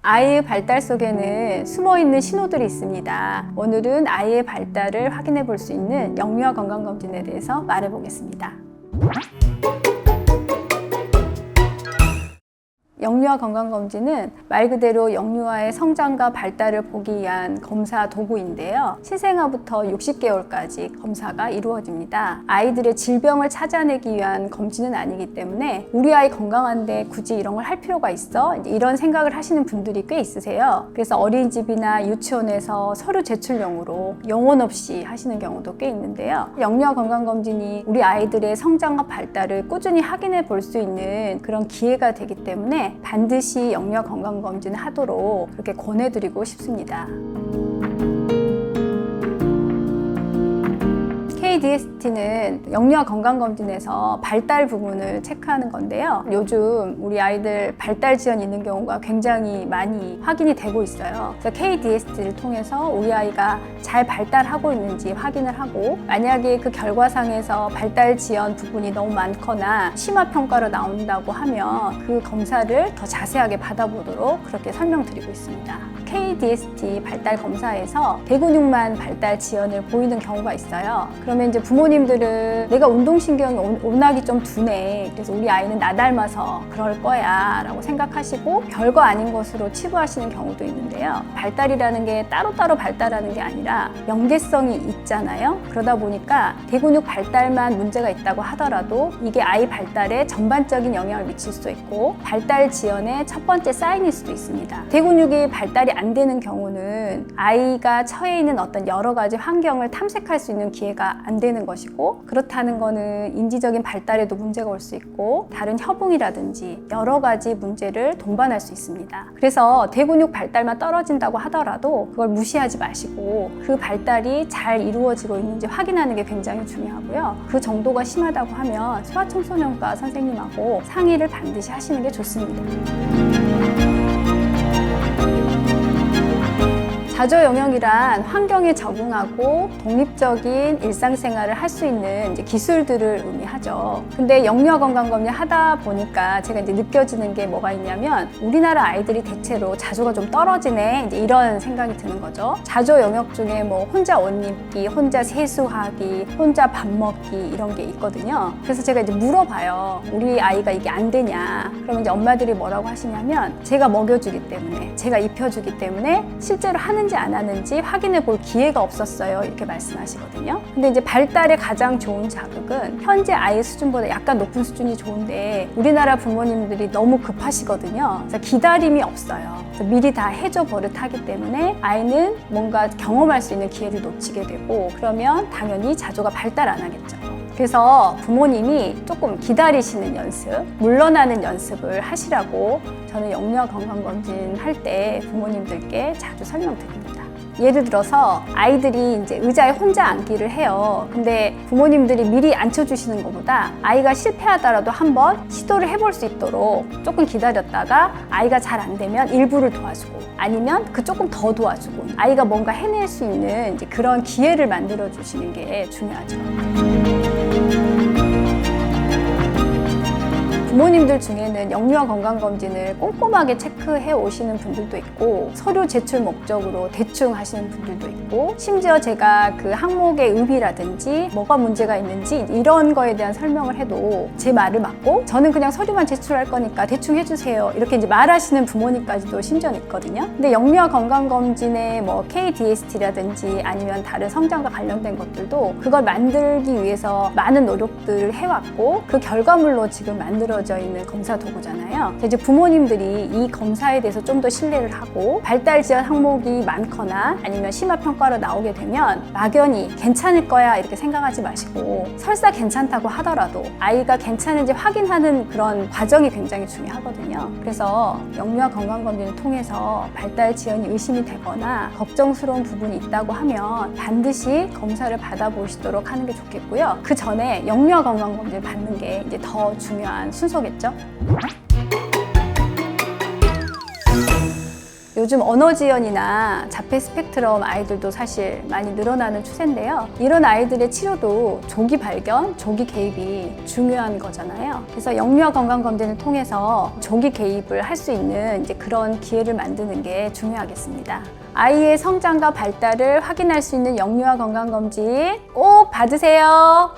아이의 발달 속에는 숨어있는 신호들이 있습니다. 오늘은 아이의 발달을 확인해 볼 수 있는 영유아 건강검진에 대해서 말해 보겠습니다. 영유아 건강검진은 말 그대로 영유아의 성장과 발달을 보기 위한 검사 도구인데요. 신생아부터 60개월까지 검사가 이루어집니다. 아이들의 질병을 찾아내기 위한 검진은 아니기 때문에 우리 아이 건강한데 굳이 이런 걸 할 필요가 있어? 이런 생각을 하시는 분들이 꽤 있으세요. 그래서 어린이집이나 유치원에서 서류 제출용으로 영혼 없이 하시는 경우도 꽤 있는데요. 영유아 건강검진이 우리 아이들의 성장과 발달을 꾸준히 확인해 볼 수 있는 그런 기회가 되기 때문에 반드시 영유아 건강검진을 하도록 그렇게 권해드리고 싶습니다. KDST는 영유아 건강검진에서 발달 부분을 체크하는 건데요. 요즘 우리 아이들 발달 지연이 있는 경우가 굉장히 많이 확인이 되고 있어요. 그래서 KDST를 통해서 우리 아이가 잘 발달하고 있는지 확인을 하고, 만약에 그 결과상에서 발달 지연 부분이 너무 많거나 심화평가로 나온다고 하면 그 검사를 더 자세하게 받아보도록 그렇게 설명드리고 있습니다. KDST 발달 검사에서 대근육만 발달 지연을 보이는 경우가 있어요. 그러면 이제 부모님들은 내가 운동신경이 워낙이 좀 둔해, 그래서 우리 아이는 나 닮아서 그럴 거야 라고 생각하시고 별거 아닌 것으로 치부하시는 경우도 있는데요. 발달이라는 게 따로따로 발달하는 게 아니라 연계성이 있잖아요. 그러다 보니까 대근육 발달만 문제가 있다고 하더라도 이게 아이 발달에 전반적인 영향을 미칠 수도 있고 발달 지연의 첫 번째 사인일 수도 있습니다. 대근육이 발달이 안 되는 경우는 아이가 처해 있는 어떤 여러 가지 환경을 탐색할 수 있는 기회가 안 되는 것이고, 그렇다는 거는 인지적인 발달에도 문제가 올 수 있고 다른 협응이라든지 여러 가지 문제를 동반할 수 있습니다. 그래서 대근육 발달만 떨어진다고 하더라도 그걸 무시하지 마시고 그 발달이 잘 이루어지고 있는지 확인하는 게 굉장히 중요하고요. 그 정도가 심하다고 하면 소아청소년과 선생님하고 상의를 반드시 하시는 게 좋습니다. 자조 영역이란 환경에 적응하고 독립적인 일상생활을 할 수 있는 이제 기술들을 의미하죠. 근데 영유아 건강검진 하다 보니까 제가 이제 느껴지는 게 뭐가 있냐면, 우리나라 아이들이 대체로 자조가 좀 떨어지네, 이제 이런 생각이 드는 거죠. 자조 영역 중에 뭐 혼자 옷 입기, 혼자 세수하기, 혼자 밥 먹기 이런 게 있거든요. 그래서 제가 이제 물어봐요. 우리 아이가 이게 안 되냐? 그러면 이제 엄마들이 뭐라고 하시냐면, 제가 먹여주기 때문에, 제가 입혀주기 때문에 실제로 하는지 안 하는지 확인해 볼 기회가 없었어요, 이렇게 말씀하시거든요. 근데 이제 발달에 가장 좋은 자극은 현재 아이 수준보다 약간 높은 수준이 좋은데 우리나라 부모님들이 너무 급하시거든요. 그래서 기다림이 없어요. 그래서 미리 다 해줘 버릇하기 때문에 아이는 뭔가 경험할 수 있는 기회를 놓치게 되고, 그러면 당연히 자조가 발달 안 하겠죠. 그래서 부모님이 조금 기다리시는 연습, 물러나는 연습을 하시라고 저는 영유아 건강검진 할 때 부모님들께 자주 설명드립니다. 예를 들어서 아이들이 이제 의자에 혼자 앉기를 해요. 근데 부모님들이 미리 앉혀주시는 것보다 아이가 실패하더라도 한번 시도를 해볼 수 있도록 조금 기다렸다가 아이가 잘 안 되면 일부를 도와주고, 아니면 그 조금 더 도와주고, 아이가 뭔가 해낼 수 있는 이제 그런 기회를 만들어 주시는 게 중요하죠. 부모님들 중에는 영유아 건강검진을 꼼꼼하게 체크해 오시는 분들도 있고, 서류 제출 목적으로 대충 하시는 분들도 있고, 심지어 제가 그 항목의 의미라든지 뭐가 문제가 있는지 이런 거에 대한 설명을 해도 제 말을 맞고, 저는 그냥 서류만 제출할 거니까 대충 해주세요, 이렇게 이제 말하시는 부모님까지도 심지어 있거든요. 근데 영유아 건강검진의 뭐 KDST라든지 아니면 다른 성장과 관련된 것들도 그걸 만들기 위해서 많은 노력들을 해왔고, 그 결과물로 지금 만들어져 있는 검사 도구잖아요. 이제 부모님들이 이 검사에 대해서 좀 더 신뢰를 하고, 발달 지연 항목이 많거나 아니면 심화평가로 나오게 되면 막연히 괜찮을 거야 이렇게 생각하지 마시고, 설사 괜찮다고 하더라도 아이가 괜찮은지 확인하는 그런 과정이 굉장히 중요하거든요. 그래서 영유아 건강검진을 통해서 발달 지연이 의심이 되거나 걱정스러운 부분이 있다고 하면 반드시 검사를 받아보시도록 하는 게 좋겠고요. 그 전에 영유아 건강검진을 받는 게 이제 더 중요한 순서겠죠. 요즘 언어 지연이나 자폐 스펙트럼 아이들도 사실 많이 늘어나는 추세인데요. 이런 아이들의 치료도 조기 발견, 조기 개입이 중요한 거잖아요. 그래서 영유아 건강검진을 통해서 조기 개입을 할 수 있는 이제 그런 기회를 만드는 게 중요하겠습니다. 아이의 성장과 발달을 확인할 수 있는 영유아 건강검진 꼭 받으세요.